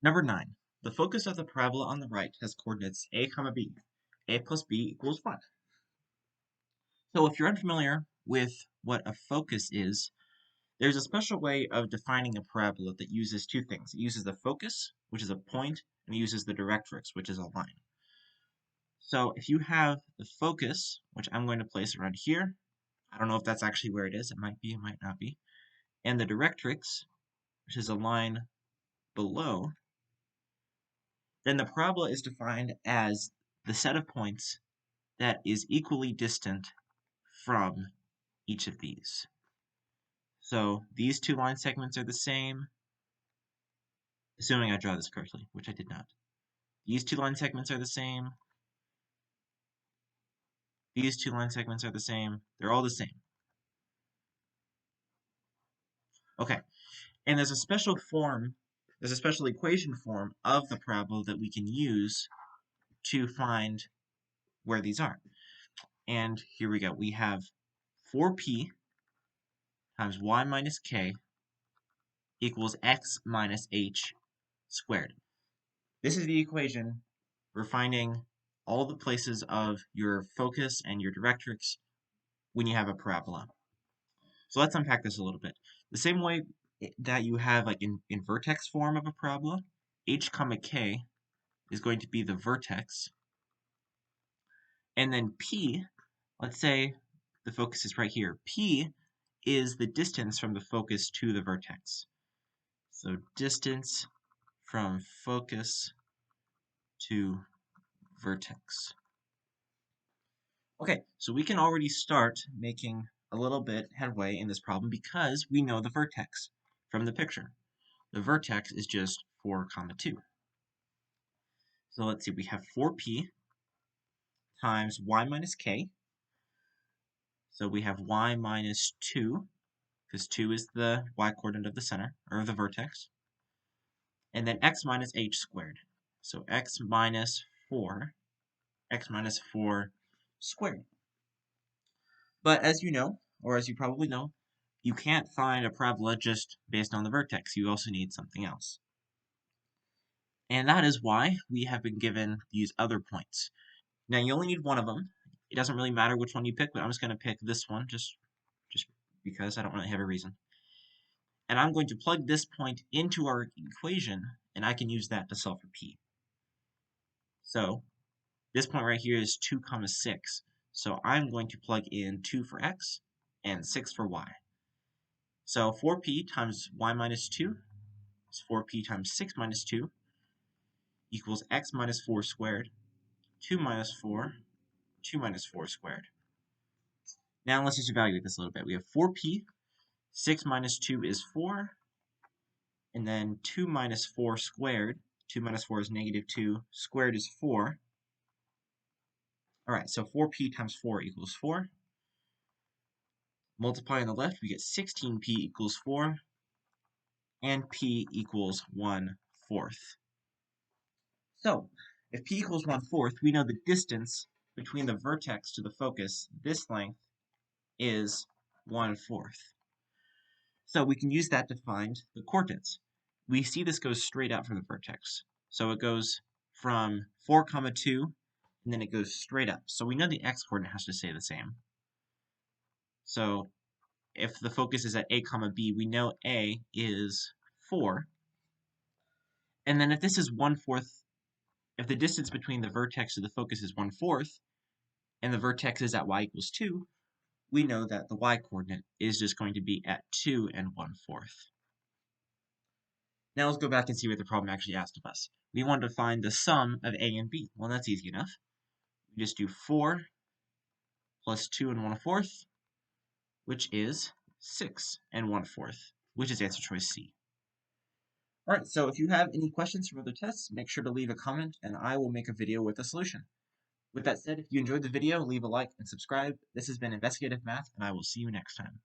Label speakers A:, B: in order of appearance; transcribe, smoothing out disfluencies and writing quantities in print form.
A: Number 9. The focus of the parabola on the right has coordinates a comma b. A plus b equals 1. So if you're unfamiliar with what a focus is, there's a special way of defining a parabola that uses two things. It uses the focus, which is a point, and it uses the directrix, which is a line. So if you have the focus, which I'm going to place around here, I don't know if that's actually where it is. It might be, it might not be. And the directrix, which is a line below, then the parabola is defined as the set of points that is equally distant from each of these. So these two line segments are the same, assuming I draw this correctly, which I did not. These two line segments are the same. These two line segments are the same. They're all the same. Okay, and there's a special equation form of the parabola that we can use to find where these are. And here we go. We have 4p times y minus k equals x minus h squared. This is the equation for finding all the places of your focus and your directrix when you have a parabola. So let's unpack this a little bit. The same way that you have like in vertex form of a parabola, h comma k is going to be the vertex. And then p, let's say the focus is right here. P is the distance from the focus to the vertex. So distance from focus to vertex. Okay, so we can already start making a little bit headway in this problem because we know the vertex from the picture. The vertex is just 4, 2. So let's see, we have 4p times y minus k. So we have y minus 2, because 2 is the y-coordinate of the center, or of the vertex. And then x minus h squared. So x minus 4 squared. But as you know, or as you probably know, you can't find a parabola just based on the vertex. You also need something else. And that is why we have been given these other points. Now, you only need one of them. It doesn't really matter which one you pick, but I'm just going to pick this one just because I don't really have a reason. And I'm going to plug this point into our equation, and I can use that to solve for p. So this point right here is 2, 6. So I'm going to plug in 2 for x and 6 for y. So 4p times y minus 2 is 4p times 6 minus 2 equals x minus 4 squared. 2 minus 4, 2 minus 4 squared. Now let's just evaluate this a little bit. We have 4p, 6 minus 2 is 4, and then 2 minus 4 squared. 2 minus 4 is negative 2, squared is 4. Alright, so 4p times 4 equals 4. Multiply on the left, we get 16p equals 4, and p equals 1/4. So, if p equals 1/4, we know the distance between the vertex to the focus, this length, is 1/4. So we can use that to find the coordinates. We see this goes straight out from the vertex. So it goes from 4, 2, and then it goes straight up. So we know the x-coordinate has to stay the same. So if the focus is at a, b, we know a is 4. And then if this is 1/4, if the distance between the vertex to the focus is 1/4, and the vertex is at y equals 2, we know that the y-coordinate is just going to be at 2 and 1/4. Now let's go back and see what the problem actually asked of us. We wanted to find the sum of a and b. Well, that's easy enough. We just do 4 plus 2 and 1/4, which is 6 and 1/4, which is answer choice C. Alright, so if you have any questions from other tests, make sure to leave a comment and I will make a video with a solution. With that said, if you enjoyed the video, leave a like and subscribe. This has been Investigative Math, and I will see you next time.